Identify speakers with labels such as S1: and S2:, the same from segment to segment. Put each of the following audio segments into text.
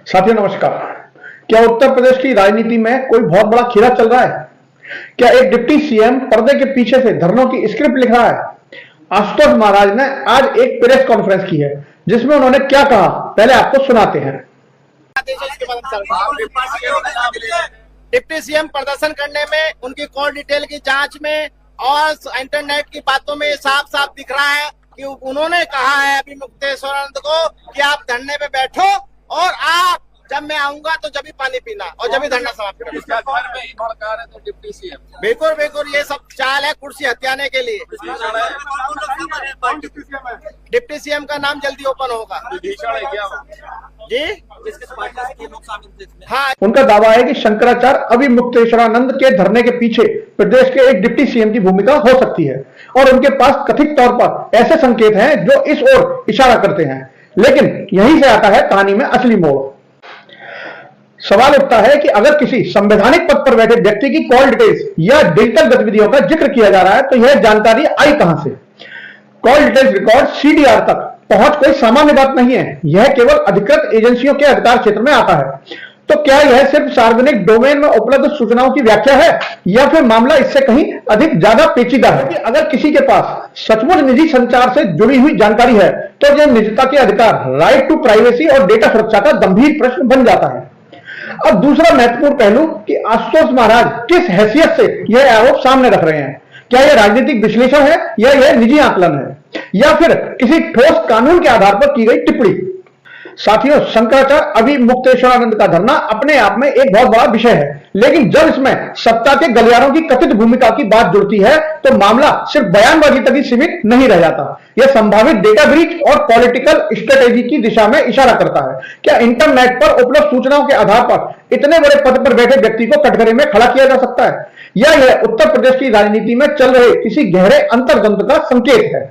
S1: साथियों नमस्कार। क्या उत्तर प्रदेश की राजनीति में कोई बहुत बड़ा खेला चल रहा है? क्या एक डिप्टी सीएम पर्दे के पीछे से धरनों की स्क्रिप्ट लिख रहा है? आशुतोष महाराज ने आज एक प्रेस कॉन्फ्रेंस की है जिसमें उन्होंने क्या कहा, पहले आपको सुनाते हैं।
S2: डिप्टी सीएम प्रदर्शन करने में, उनकी कॉल डिटेल की जांच में और इंटरनेट की बातों में साफ साफ दिख रहा है कि उन्होंने कहा है अभी मुक्तेश्वरानंद को कि आप धरने पे बैठो और आप जब मैं आऊंगा तो जब भी पानी पीना और जब भी धरना समाप्त करना। तो डिप्टी सीएम बिल्कुल ये सब चाल है कुर्सी हथियाने के लिए। डिप्टी सीएम का नाम जल्दी ओपन होगा जी। हाँ,
S1: उनका दावा है कि शंकराचार्य अभी मुक्तेश्वरानंद के धरने के पीछे प्रदेश के एक डिप्टी सीएम की भूमिका हो सकती है और उनके पास कथित तौर पर ऐसे संकेत हैं जो इस ओर इशारा करते हैं। लेकिन यहीं से आता है कहानी में असली मोड़। सवाल उठता है कि अगर किसी संवैधानिक पद पर बैठे व्यक्ति की कॉल डिटेल्स या डिजिटल गतिविधियों का जिक्र किया जा रहा है तो यह जानकारी आई कहां से? कॉल डिटेल्स रिकॉर्ड सीडीआर तक पहुंच कोई सामान्य बात नहीं है, यह केवल अधिकृत एजेंसियों के अधिकार क्षेत्र में आता है। तो क्या यह सिर्फ सार्वजनिक डोमेन में उपलब्ध सूचनाओं की व्याख्या है या फिर मामला इससे कहीं अधिक ज्यादा पेचीदा है? अगर किसी के पास सचमुच निजी संचार से जुड़ी हुई जानकारी है तो यह निजता के अधिकार, राइट टू प्राइवेसी और डेटा सुरक्षा का गंभीर प्रश्न बन जाता है। अब दूसरा महत्वपूर्ण पहलू कि आशुतोष महाराज किस हैसियत से यह आरोप सामने रख रहे हैं। क्या यह राजनीतिक विश्लेषण है या यह निजी आकलन है या फिर किसी ठोस कानून के आधार पर की गई टिप्पणी? साथियों, शंकराचार्य अभी मुक्तेश्वरानंद का धरना अपने आप में एक बहुत बड़ा विषय है, लेकिन जब इसमें सत्ता के गलियारों की कथित भूमिका की बात जुड़ती है तो मामला सिर्फ बयानबाजी तक ही सीमित नहीं रह जाता। यह संभावित डेटा ब्रीच और पॉलिटिकल स्ट्रेटेजी की दिशा में इशारा करता है। क्या इंटरनेट पर उपलब्ध सूचनाओं के आधार पर इतने बड़े पद पर बैठे व्यक्ति को कटघरे में खड़ा किया जा सकता है या यह उत्तर प्रदेश की राजनीति में चल रहे किसी गहरे अंतर्द्वंद का संकेत है?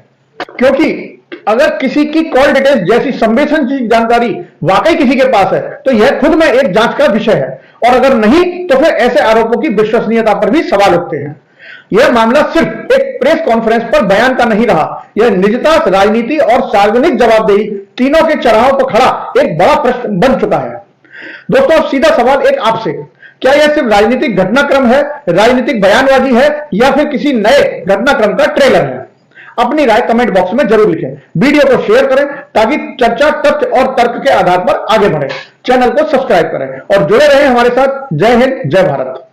S1: क्योंकि अगर किसी की कॉल डिटेल्स जैसी संवेदनशील जानकारी वाकई किसी के पास है तो यह खुद में एक जांच का विषय है, और अगर नहीं तो फिर ऐसे आरोपों की विश्वसनीयता पर भी सवाल उठते हैं। यह मामला सिर्फ एक प्रेस कॉन्फ्रेंस पर बयान का नहीं रहा, यह निजता, राजनीति और सार्वजनिक जवाबदेही तीनों के चौराहों पर खड़ा एक बड़ा प्रश्न बन चुका है। दोस्तों, अब सीधा सवाल एक आपसे, क्या यह सिर्फ राजनीतिक घटनाक्रम है, राजनीतिक बयानबाजी है या फिर किसी नए घटनाक्रम का ट्रेलर है? अपनी राय कमेंट बॉक्स में जरूर लिखें। वीडियो को शेयर करें ताकि चर्चा तथ्य और तर्क के आधार पर आगे बढ़े। चैनल को सब्सक्राइब करें और जुड़े रहें हमारे साथ। जय हिंद, जय भारत।